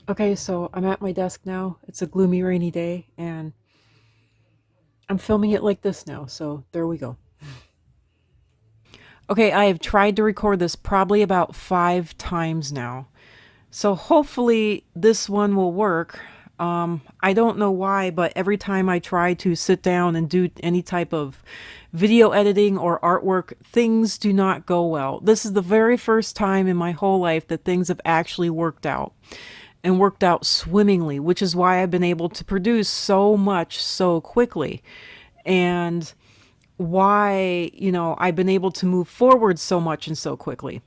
Okay, so I'm at my desk now. It's a gloomy, rainy day, and I'm filming it like this now, so there we go. Okay, I have tried to record this probably about 5 times now. So hopefully this one will work. I don't know why, but every time I try to sit down and do any type of video editing or artwork, things do not go well. This is the very first time in my whole life that things have actually worked out and worked out swimmingly, which is why I've been able to produce so much so quickly. And why, I've been able to move forward so much and so quickly.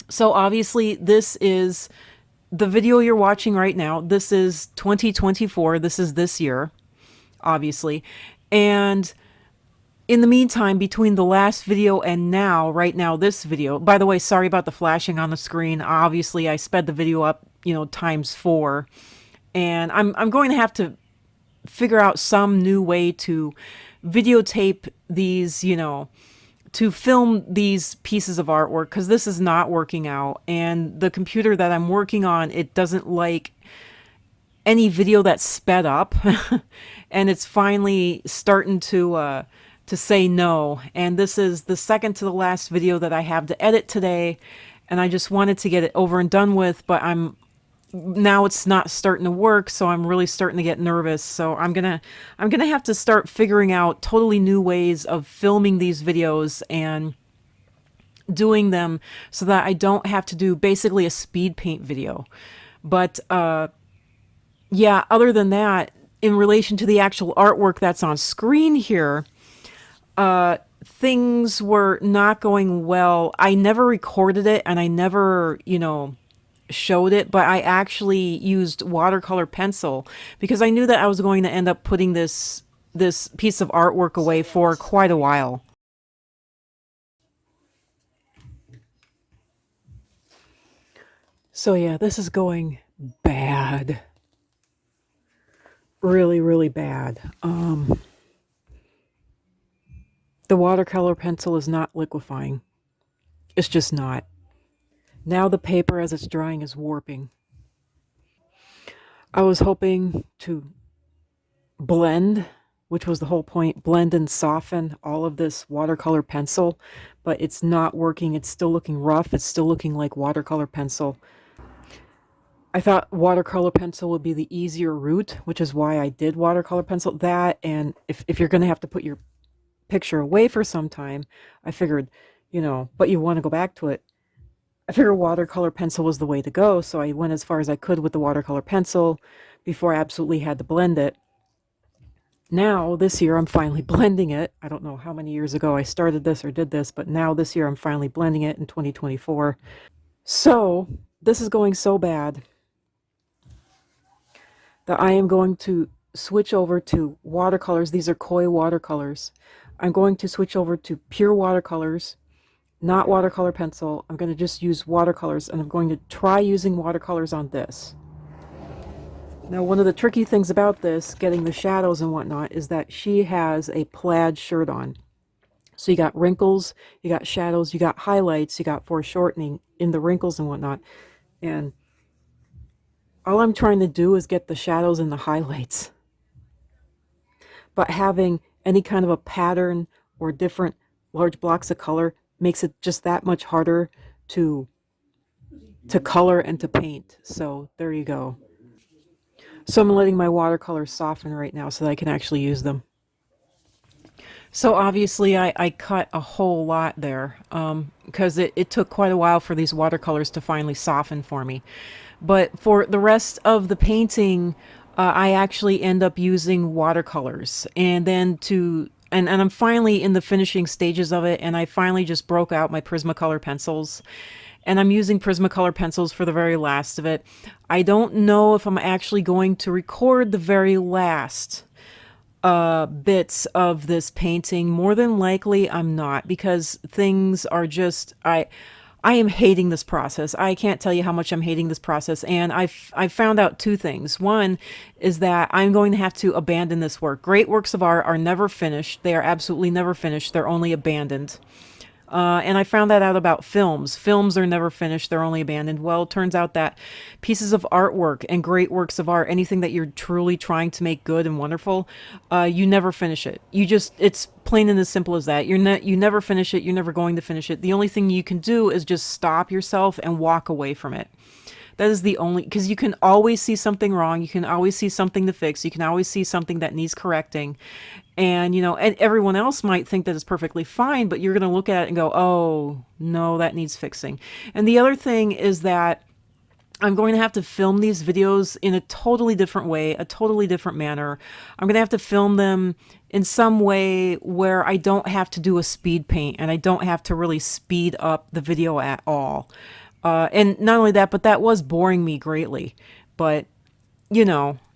So obviously, this is the video you're watching right now. This is 2024. This is this year, obviously. And in the meantime, between the last video and now, right now, this video, by the way, sorry about the flashing on the screen. Obviously, I sped the video up, times 4. And I'm going to have to figure out some new way to videotape these, to film these pieces of artwork, because this is not working out. And the computer that I'm working on, it doesn't like any video that's sped up. And it's finally starting to say no. And this is the second to the last video that I have to edit today. And I just wanted to get it over and done with, but now it's not starting to work, so I'm really starting to get nervous. So I'm gonna have to start figuring out totally new ways of filming these videos and doing them so that I don't have to do basically a speed paint video. But yeah, other than that, in relation to the actual artwork that's on screen here, things were not going well. I never recorded it, and I never, showed it, but I actually used watercolor pencil because I knew that I was going to end up putting this piece of artwork away for quite a while. So yeah, this is going bad. Really, really bad. The watercolor pencil is not liquefying. It's just not. Now the paper as it's drying is warping. I was hoping to blend, which was the whole point, blend and soften all of this watercolor pencil, but it's not working. It's still looking rough. It's still looking like watercolor pencil. I thought watercolor pencil would be the easier route, which is why I did watercolor pencil. That, and if you're going to have to put your picture away for some time, I figured, but you want to go back to it. I figured watercolor pencil was the way to go, so I went as far as I could with the watercolor pencil before I absolutely had to blend it. Now, this year, I'm finally blending it. I don't know how many years ago I started this or did this, but now this year I'm finally blending it in 2024. So, this is going so bad that I am going to switch over to watercolors. These are koi watercolors. I'm going to switch over to pure watercolors, not watercolor pencil. I'm going to just use watercolors, and I'm going to try using watercolors on this. Now, one of the tricky things about this, getting the shadows and whatnot, is that she has a plaid shirt on. So you got wrinkles, you got shadows, you got highlights, you got foreshortening in the wrinkles and whatnot. And all I'm trying to do is get the shadows and the highlights. But having any kind of a pattern or different large blocks of color makes it just that much harder to color and to paint. So there you go. So I'm letting my watercolors soften right now so that I can actually use them. So obviously I cut a whole lot there because it took quite a while for these watercolors to finally soften for me. But for the rest of the painting, I actually end up using watercolors. And then and I'm finally in the finishing stages of it, and I finally just broke out my Prismacolor pencils. And I'm using Prismacolor pencils for the very last of it. I don't know if I'm actually going to record the very last bits of this painting. More than likely I'm not, because things are just, I am hating this process. I can't tell you how much I'm hating this process. And I've found out two things. One is that I'm going to have to abandon this work. Great works of art are never finished. They are absolutely never finished. They're only abandoned. And I found that out about films. Films are never finished, they're only abandoned. Well, it turns out that pieces of artwork and great works of art, anything that you're truly trying to make good and wonderful, you never finish it. It's plain and as simple as that. You never finish it, you're never going to finish it. The only thing you can do is just stop yourself and walk away from it. That is the only, because you can always see something wrong. You can always see something to fix. You can always see something that needs correcting. And, and everyone else might think that it's perfectly fine, but you're going to look at it and go, oh, no, that needs fixing. And the other thing is that I'm going to have to film these videos in a totally different way, a totally different manner. I'm going to have to film them in some way where I don't have to do a speed paint and I don't have to really speed up the video at all. And not only that, but that was boring me greatly. But,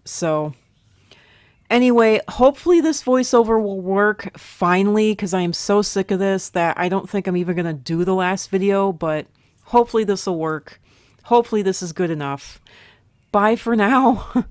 so anyway, hopefully this voiceover will work finally, because I am so sick of this that I don't think I'm even going to do the last video, but hopefully this will work. Hopefully this is good enough. Bye for now.